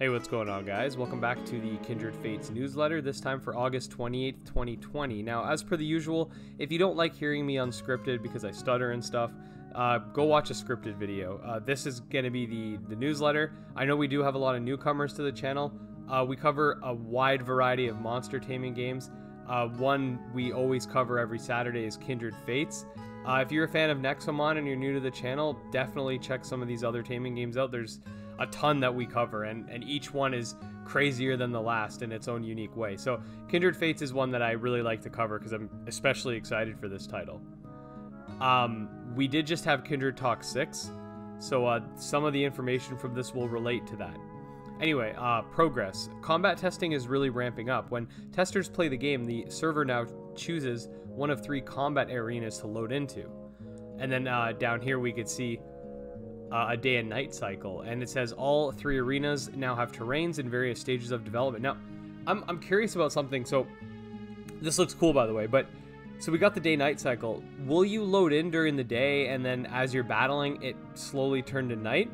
Hey, what's going on, guys? Welcome back to the Kindred Fates newsletter, this time for August 28th, 2020. Now, as per the usual, if you don't like hearing me unscripted because I stutter and stuff, go watch a scripted video. This is going to be the newsletter. I know we do have a lot of newcomers to the channel. We cover a wide variety of monster taming games. One we always cover every Saturday is Kindred Fates. If you're a fan of Nexomon and you're new to the channel, definitely check some of these other taming games out. There's a ton that we cover, and each one is crazier than the last in its own unique way. So Kindred Fates is one that I really like to cover because I'm especially excited for this title. We did just have Kindred Talk 6, so some of the information from this will relate to that. Anyway, progress. Combat testing is really ramping up. When testers play the game, the server now chooses one of 3 combat arenas to load into. And then down here we could see a day and night cycle, and it says all 3 arenas now have terrains in various stages of development. Now, I'm curious about something. So this looks cool, by the way, but so we got the day-night cycle. Will you load in during the day, and then as you're battling, it slowly turn to night?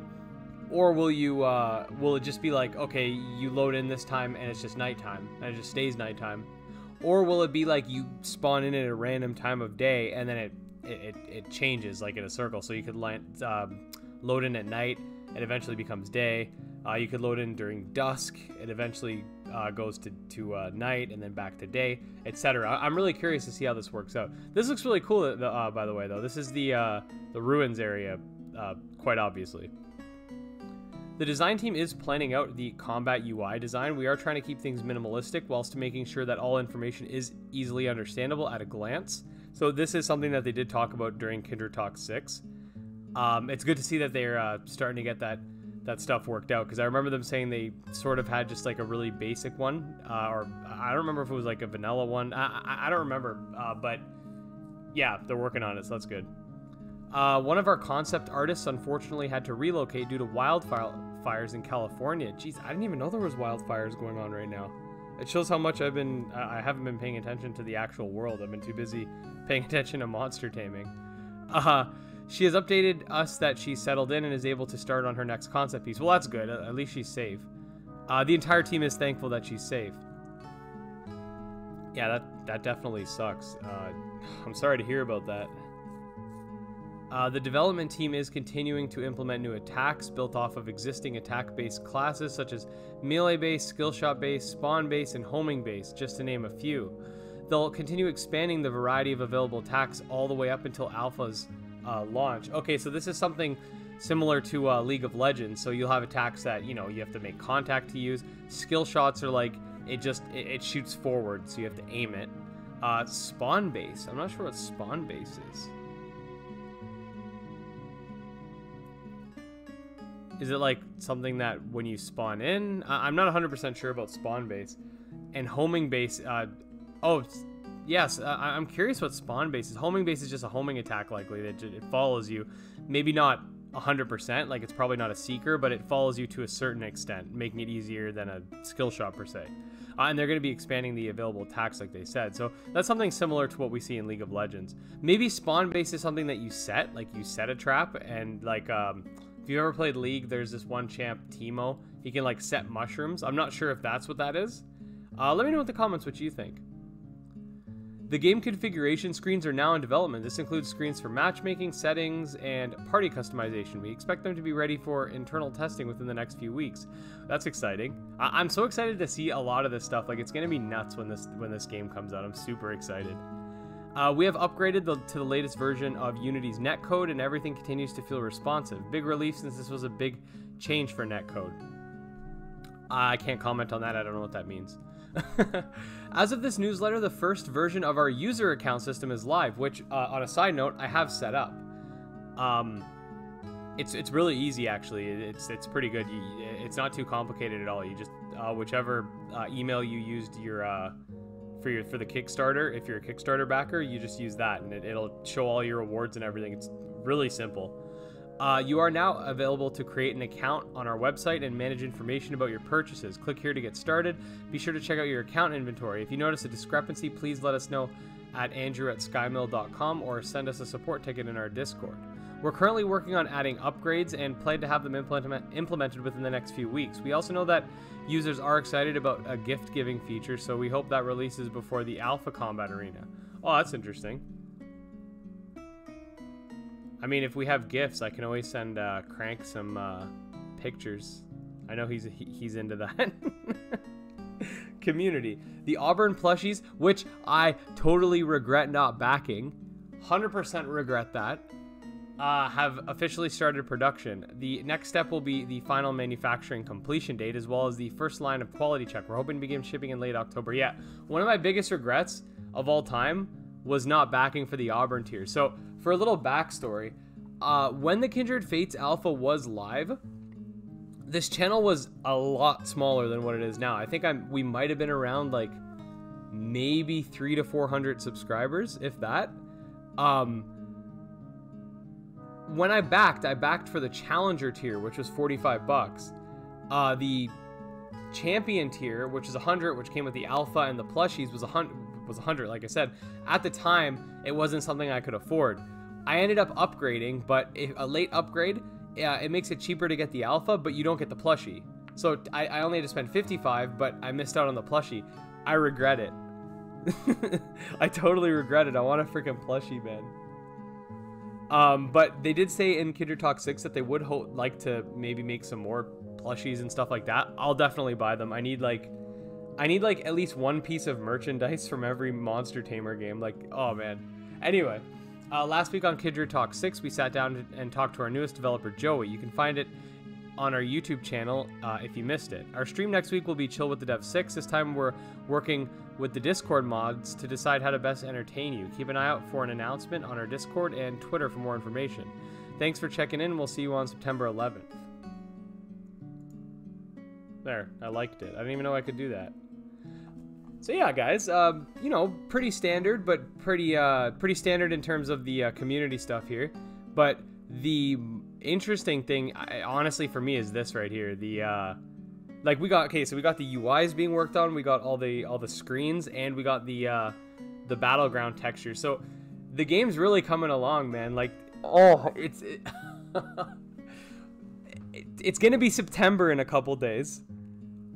Or will you, will it just be like, okay, you load in this time and it's just nighttime, and it just stays nighttime? Or will it be like you spawn in at a random time of day, and then it changes like in a circle? So you could load in at night, it eventually becomes day. You could load in during dusk, it eventually goes to night, and then back to day, etc. I'm really curious to see how this works out. This looks really cool, by the way, though. This is the ruins area, quite obviously. The design team is planning out the combat UI design. We are trying to keep things minimalistic whilst making sure that all information is easily understandable at a glance. So this is something that they did talk about during Kindred Talk 6. It's good to see that they're starting to get that stuff worked out, because I remember them saying they sort of had just like a really basic one, or I don't remember if it was like a vanilla one. I don't remember, but yeah, they're working on it, so that's good. One of our concept artists unfortunately had to relocate due to wildfires in California. Jeez, I didn't even know there was wildfires going on right now. It shows how much I haven't been paying attention to the actual world. I've been too busy paying attention to monster taming. She has updated us that she's settled in and is able to start on her next concept piece. Well, that's good. At least she's safe. The entire team is thankful that she's safe. Yeah, that definitely sucks. I'm sorry to hear about that. The development team is continuing to implement new attacks built off of existing attack-based classes such as melee-based, skill-shot-based, spawn-based, and homing-based, just to name a few. They'll continue expanding the variety of available attacks all the way up until Alpha's launch. Okay, so this is something similar to League of Legends. So you'll have attacks that, you know, you have to make contact to use. Skill shots are like, it shoots forward, so you have to aim it. Spawn base. I'm not sure what spawn base is. Is it like something that when you spawn in? I'm not 100% sure about spawn base. And homing base, oh, yes, I'm curious what spawn base is. Homing base is just a homing attack, likely. It follows you. Maybe not 100%, like it's probably not a seeker, but it follows you to a certain extent, making it easier than a skill shot per se. And they're going to be expanding the available attacks, like they said. So that's something similar to what we see in League of Legends. Maybe spawn base is something that you set, like you set a trap, and like, if you've ever played League, there's this one champ, Teemo. He can like set mushrooms. I'm not sure if that's what that is. Let me know in the comments what you think. The game configuration screens are now in development. This includes screens for matchmaking, settings, and party customization. We expect them to be ready for internal testing within the next few weeks. That's exciting. I'm so excited to see a lot of this stuff. Like, it's going to be nuts when this game comes out. I'm super excited. We have upgraded to the latest version of Unity's netcode, and everything continues to feel responsive. Big relief, since this was a big change for netcode. I can't comment on that. I don't know what that means. As of this newsletter, the first version of our user account system is live, which, on a side note, I have set up. It's really easy, actually. It's pretty good. It's not too complicated at all. You just whichever email you used for the Kickstarter, if you're a Kickstarter backer, you just use that, and it'll show all your rewards and everything. It's really simple. You are now available to create an account on our website and manage information about your purchases. Click here to get started. Be sure to check out your account inventory. If you notice a discrepancy, please let us know at andrew@skymill.com or send us a support ticket in our Discord. We're currently working on adding upgrades and plan to have them implemented within the next few weeks. We also know that users are excited about a gift-giving feature, so we hope that releases before the Alpha Combat Arena. Oh, that's interesting. I mean, if we have gifts, I can always send Crank some pictures. I know he's into that. Community. The Auburn plushies, which I totally regret not backing, 100% regret that, have officially started production. The next step will be the final manufacturing completion date, as well as the first line of quality check. We're hoping to begin shipping in late October. Yeah, one of my biggest regrets of all time was not backing for the Auburn tier. So, for a little backstory, when the Kindred Fates Alpha was live, this channel was a lot smaller than what it is now. I think we might have been around like maybe 300 to 400 subscribers, if that. When I backed for the Challenger tier, which was 45 bucks. The Champion tier, which is 100, which came with the Alpha and the plushies, was 100. Like I said, at the time, it wasn't something I could afford. I ended up upgrading, but a late upgrade, it makes it cheaper to get the Alpha, but you don't get the plushie. So I only had to spend 55, but I missed out on the plushie. I regret it. I totally regret it. I want a freaking plushie, man. But they did say in Kindred Talk 6 that they would like to maybe make some more plushies and stuff like that. I'll definitely buy them. I need like at least one piece of merchandise from every Monster Tamer game. Like, oh man. Anyway, last week on Kindred Talk 6, we sat down and talked to our newest developer, Joey. You can find it on our YouTube channel if you missed it. Our stream next week will be Chill with the Dev 6. This time we're working with the Discord mods to decide how to best entertain you. Keep an eye out for an announcement on our Discord and Twitter for more information. Thanks for checking in. We'll see you on September 11th. There, I liked it. I didn't even know I could do that. So yeah, guys, you know, pretty standard, but pretty standard in terms of the community stuff here. But the interesting thing, honestly, for me, is this right here. The like we got so we got the UIs being worked on, we got all the screens, and we got the battleground texture. So the game's really coming along, man. Like, oh, it's gonna be September in a couple days,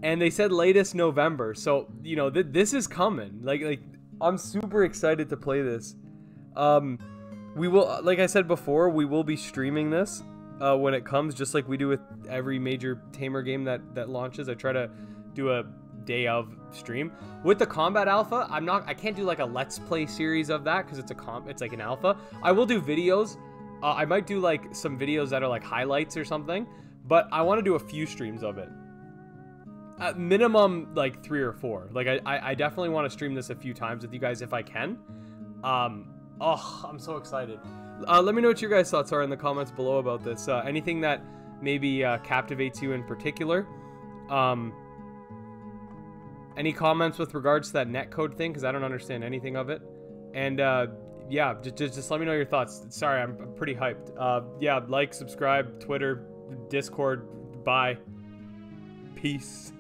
and they said latest November. So you know this is coming. Like I'm super excited to play this. We will, like I said before, we will be streaming this when it comes, just like we do with every major Tamer game that launches. I try to do a day of stream. With the Combat Alpha, I can't do like a Let's Play series of that because it's like an alpha. I will do videos. I might do like some videos that are like highlights or something, but I want to do a few streams of it. At minimum, like 3 or 4. Like I definitely want to stream this a few times with you guys if I can. Oh, I'm so excited. Let me know what your guys' thoughts are in the comments below about this. Anything that maybe captivates you in particular. Any comments with regards to that netcode thing? Because I don't understand anything of it. And yeah, just let me know your thoughts. Sorry, I'm pretty hyped. Yeah, like, subscribe, Twitter, Discord. Bye. Peace.